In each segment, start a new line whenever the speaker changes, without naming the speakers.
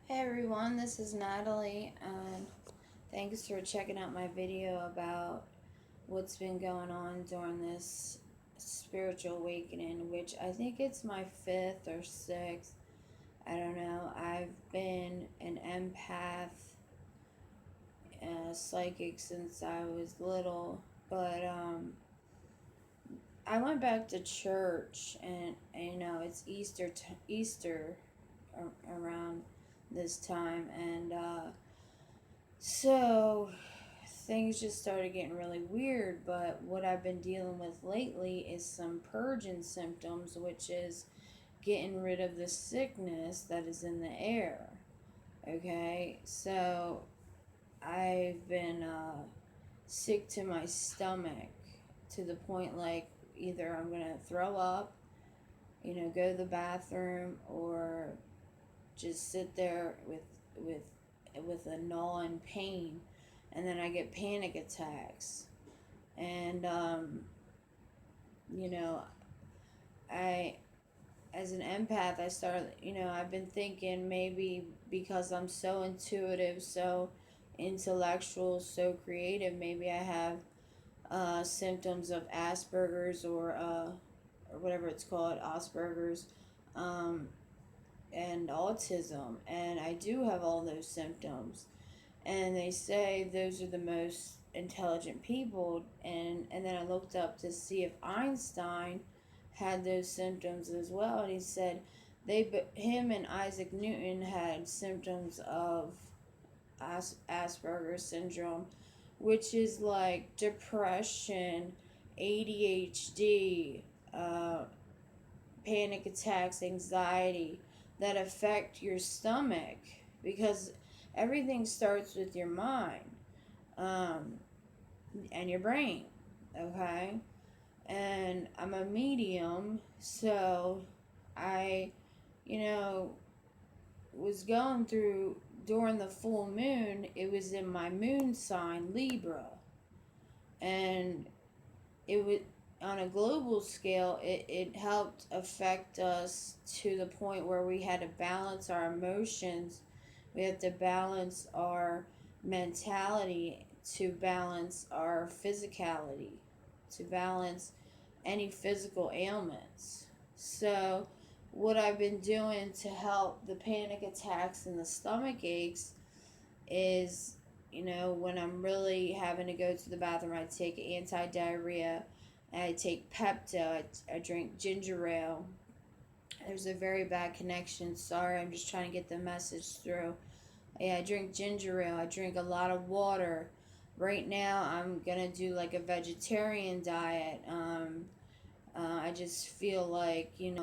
Hey everyone, this is Natalie, and thanks for checking out my video about what's been going on during this spiritual awakening, which I think it's my fifth or sixth. I don't know. I've been an empath, psychic since I was little, but I went back to church, and it's Easter around this time, and so things just started getting really weird. But what I've been dealing with lately is some purging symptoms, which is getting rid of the sickness that is in the air. Okay, so I've been sick to my stomach to the point like either I'm gonna throw up, go to the bathroom, or just sit there with with a gnawing pain, and then I get panic attacks. And you know, I as an empath, I started. I've been thinking maybe because I'm so intuitive, so intellectual, so creative, maybe I have symptoms of Asperger's or whatever it's called, Asperger's. Um, and autism, and I do have all those symptoms. And they say those are the most intelligent people, and then I looked up to see if Einstein had those symptoms as well, and he said him and Isaac Newton had symptoms of Asperger's syndrome, which is like depression, ADHD, panic attacks, anxiety that affect your stomach, because everything starts with your mind, um, and your brain. Okay, and I'm a medium, so I, you know, was going through during the full moon. It was in my moon sign Libra, and it was on a global scale. It helped affect us to the point where we had to balance our emotions, we had to balance our mentality, to balance our physicality, to balance any physical ailments. So what I've been doing to help the panic attacks and the stomach aches is, when I'm really having to go to the bathroom, I take anti diarrhea, I take Pepto, I drink ginger ale. There's a very bad connection. Sorry, I'm just trying to get the message through. Yeah, I drink ginger ale, I drink a lot of water. Right now, I'm gonna do like a vegetarian diet. I just feel like, you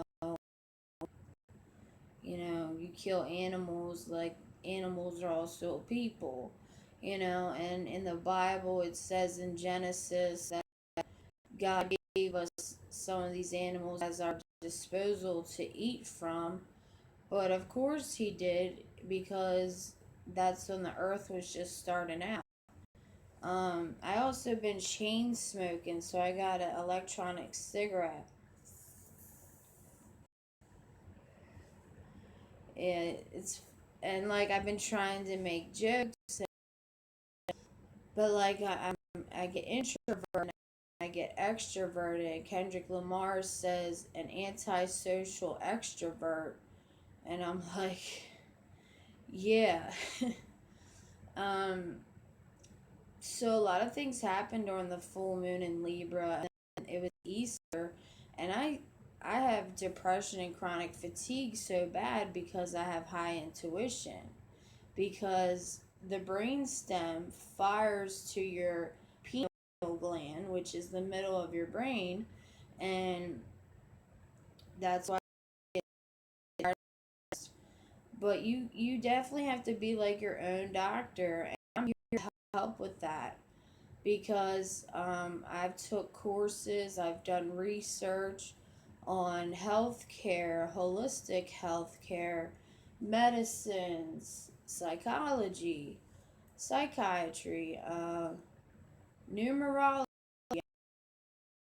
kill animals, like animals are also people, and in the Bible it says in Genesis that God gave us some of these animals as our disposal to eat from. But of course he did, because that's when the earth was just starting out. I also been chain smoking, so I got an electronic cigarette. It's and like I've been trying to make jokes, but like I get introverted, I get extroverted. Kendrick Lamar says an antisocial extrovert, and I'm like, yeah. um, so a lot of things happened during the full moon in Libra, and it was Easter, and I have depression and chronic fatigue so bad because I have high intuition, because the brain stem fires to your pineal gland, which is the middle of your brain, and that's why. But you definitely have to be like your own doctor, and I'm here to help with that, because I've took courses, I've done research on healthcare, holistic healthcare, medicines, psychology, psychiatry, numerology,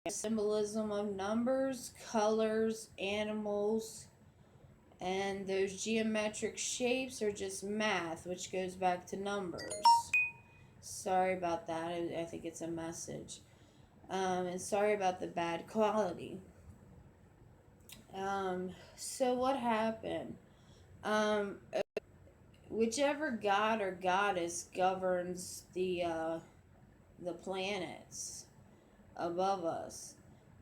symbolism of numbers, colors, animals, And those geometric shapes are just math, which goes back to numbers. Sorry about that. I think it's a message. And sorry about the bad quality. So what happened? Um, Whichever god or goddess governs the planets above us,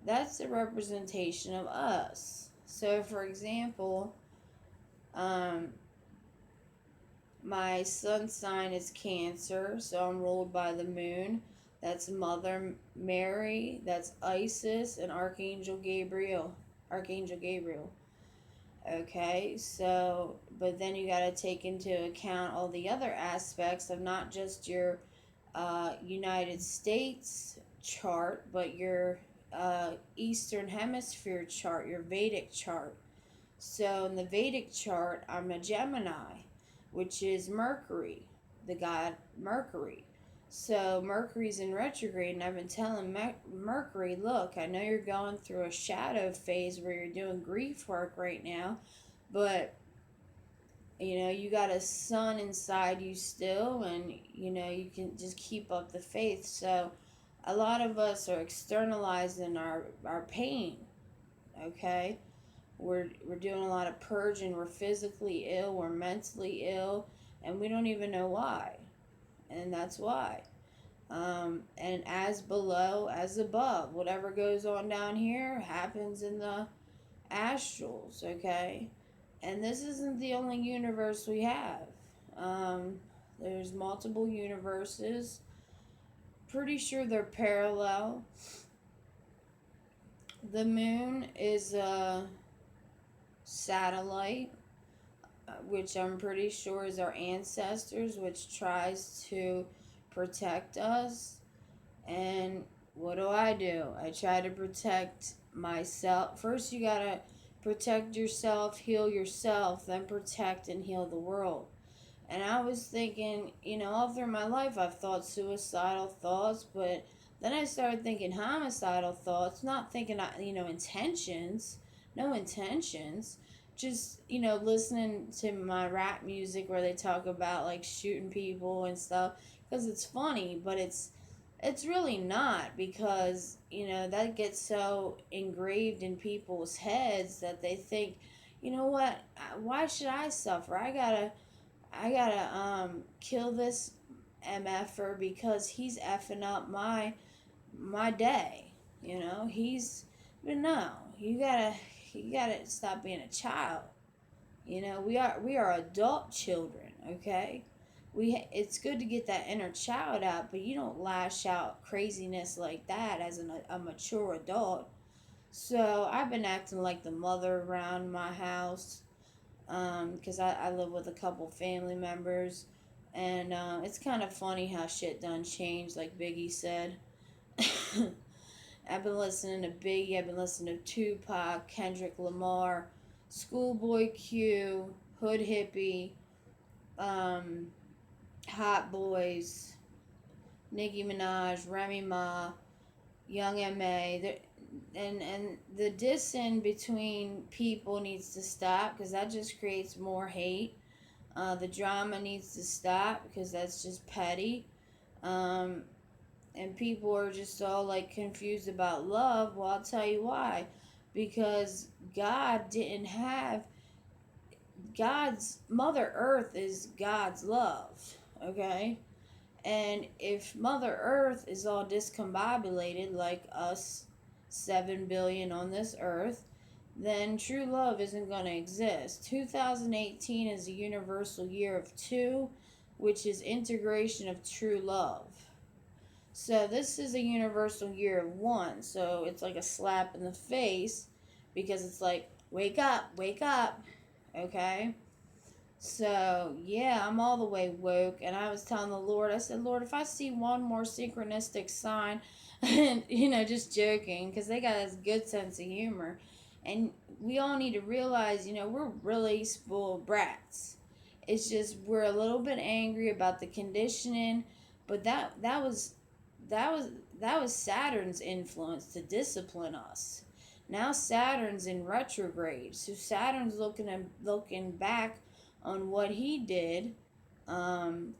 that's a representation of us. So, for example, um, my sun sign is Cancer, so I'm ruled by the moon. That's Mother Mary, that's Isis, and Archangel Gabriel. Archangel Gabriel. Okay, so, but then you got to take into account all the other aspects of not just your United States chart, but your Eastern Hemisphere chart, your Vedic chart. So in the Vedic chart, I'm a Gemini, which is Mercury, the god Mercury. So Mercury's in retrograde, and I've been telling Mercury, look, I know you're going through a shadow phase where you're doing grief work right now, but you got a sun inside you still, and you can just keep up the faith. So a lot of us are externalizing our pain. Okay, we're doing a lot of purging. We're physically ill, we're mentally ill, and we don't even know why. And that's why. And as below, as above. Whatever goes on down here happens in the astrals, okay? And this isn't the only universe we have. There's multiple universes. Pretty sure they're parallel. The moon is a satellite, which I'm pretty sure is our ancestors, which tries to protect us. And what do? I try to protect myself. First, you gotta protect yourself, heal yourself, then protect and heal the world. And I was thinking, all through my life, I've thought suicidal thoughts, but then I started thinking homicidal thoughts, not thinking, intentions, no intentions. Just, listening to my rap music where they talk about like shooting people and stuff because it's funny, but it's really not, because that gets so engraved in people's heads that they think, what, why should I suffer? I gotta kill this mf'er because he's effing up my day. But no, you gotta stop being a child. We are adult children. Okay, it's good to get that inner child out, but you don't lash out craziness like that as a mature adult. So I've been acting like the mother around my house, because I live with a couple family members, and it's kind of funny how shit done changed, like Biggie said. I've been listening to Biggie, I've been listening to Tupac, Kendrick Lamar, Schoolboy Q, Hood Hippie, um, Hot Boys, Nicki Minaj, Remy Ma, Young M.A. And the dissing between people needs to stop, because that just creates more hate. The drama needs to stop because that's just petty. Um, and people are just all like confused about love. Well, I'll tell you why. Because God didn't have God's Mother Earth is God's love, okay? And if Mother Earth is all discombobulated like us 7 billion on this earth, then true love isn't going to exist. 2018 is a universal year of two, which is integration of true love. So this is a universal year of one. So it's like a slap in the face, because it's like, wake up, okay? So, yeah, I'm all the way woke. And I was telling the Lord, I said, Lord, if I see one more synchronistic sign, and, just joking, because they got this good sense of humor. And we all need to realize, we're really spoiled brats. It's just we're a little bit angry about the conditioning, but that was that was Saturn's influence to discipline us. Now Saturn's in retrograde, so Saturn's looking back on what he did, um,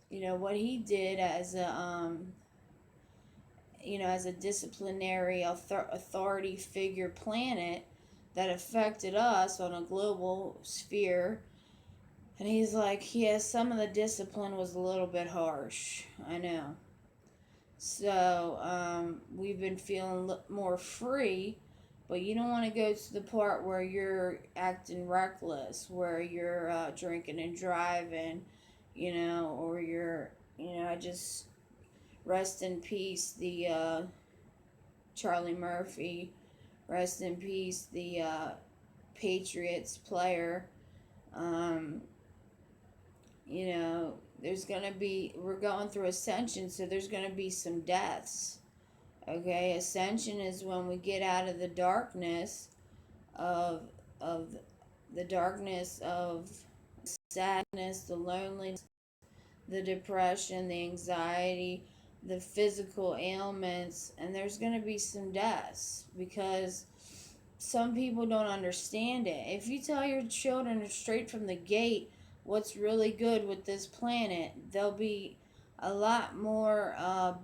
what he did as a as a disciplinary authority figure planet that affected us on a global sphere. And he's like, yeah, some of the discipline was a little bit harsh. I know. So we've been feeling more free, but you don't want to go to the part where you're acting reckless, where you're drinking and driving, or you're, I just rest in peace, the Charlie Murphy, rest in peace, the Patriots player. Um, there's going to be, we're going through ascension, so there's going to be some deaths. Okay, ascension is when we get out of the darkness of the darkness of sadness, the loneliness, the depression, the anxiety, the physical ailments, and there's going to be some deaths because some people don't understand it. If you tell your children straight from the gate what's really good with this planet, they'll be a lot more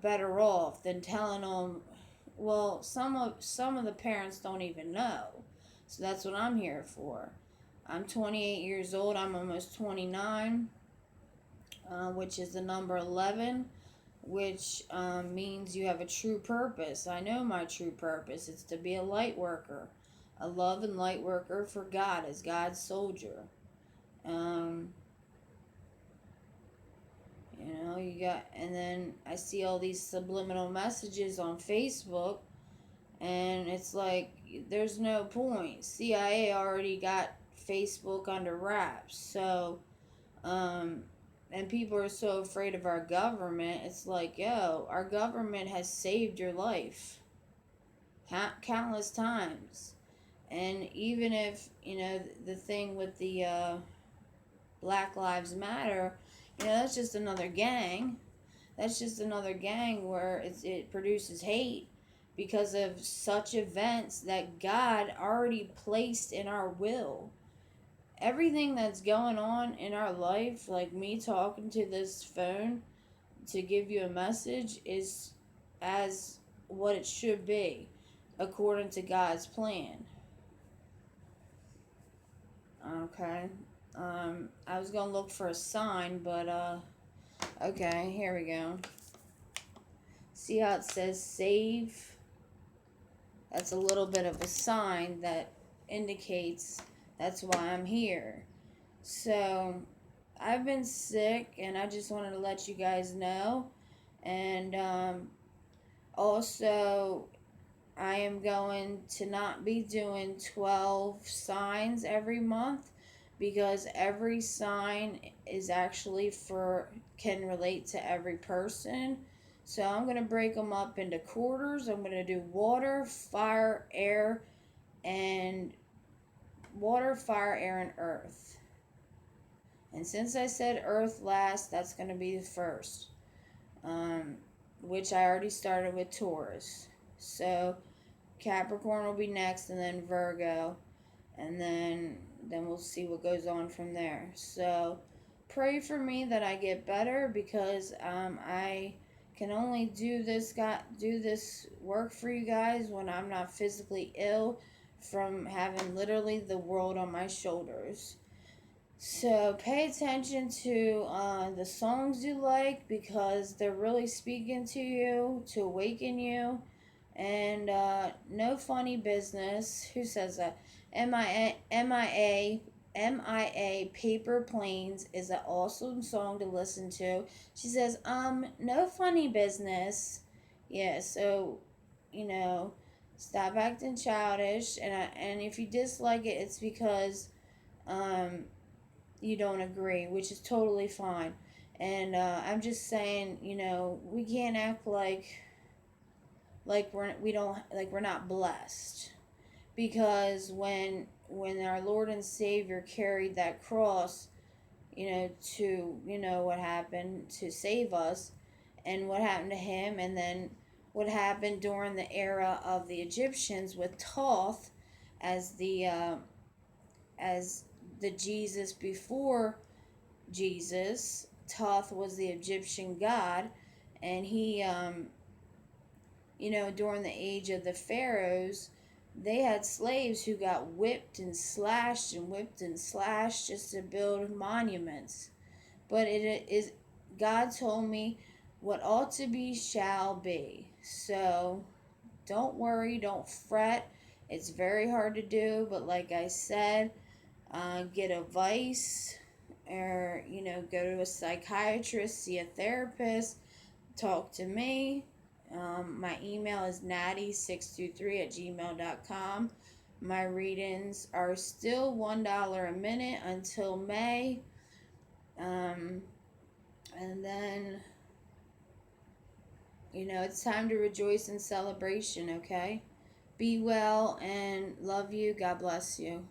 better off than telling them. Well, some of the parents don't even know, so that's what I'm here for. I'm 28 years old. I'm almost 29, which is the number 11, which means you have a true purpose. I know my true purpose. It's to be a light worker, a love and light worker for God as God's soldier. Um, you got, and then I see all these subliminal messages on Facebook, and it's like, there's no point. CIA already got Facebook under wraps, so, and people are so afraid of our government. It's like, yo, our government has saved your life countless times. And even if, the thing with the Black Lives Matter, that's just another gang. That's just another gang where it produces hate because of such events that God already placed in our will. Everything that's going on in our life, like me talking to this phone to give you a message, is as what it should be according to God's plan. Okay. I was gonna look for a sign, but okay, here we go. See how it says save? That's a little bit of a sign that indicates that's why I'm here. So I've been sick, and I just wanted to let you guys know. And also, I am going to not be doing 12 signs every month, because every sign is actually can relate to every person. So I'm going to break them up into quarters. I'm going to do water, fire, air, and earth. And since I said earth last, that's going to be the first, which I already started with Taurus. So Capricorn will be next, and then Virgo, and then we'll see what goes on from there. So pray for me that I get better, because I can only do this work for you guys when I'm not physically ill from having literally the world on my shoulders. So pay attention to the songs you like, because they're really speaking to you to awaken you. And no funny business. Who says that? MIA Paper Planes is an awesome song to listen to. She says, no funny business. Yeah, so, stop acting childish. And if you dislike it, it's because you don't agree, which is totally fine. And I'm just saying, we can't act like we're not blessed, because when our Lord and Savior carried that cross, to what happened to save us, and what happened to him, and then what happened during the era of the Egyptians with Thoth as as the Jesus before Jesus. Thoth was the Egyptian god, and he, during the age of the pharaohs, they had slaves who got whipped and slashed and whipped and slashed just to build monuments. But it is, God told me, what ought to be shall be. So don't worry, don't fret. It's very hard to do, but like I said, get advice, or go to a psychiatrist, see a therapist, talk to me. My email is natty623@gmail.com. My readings are still $1 a minute until May. Um, and then, it's time to rejoice in celebration, okay? Be well and love you. God bless you.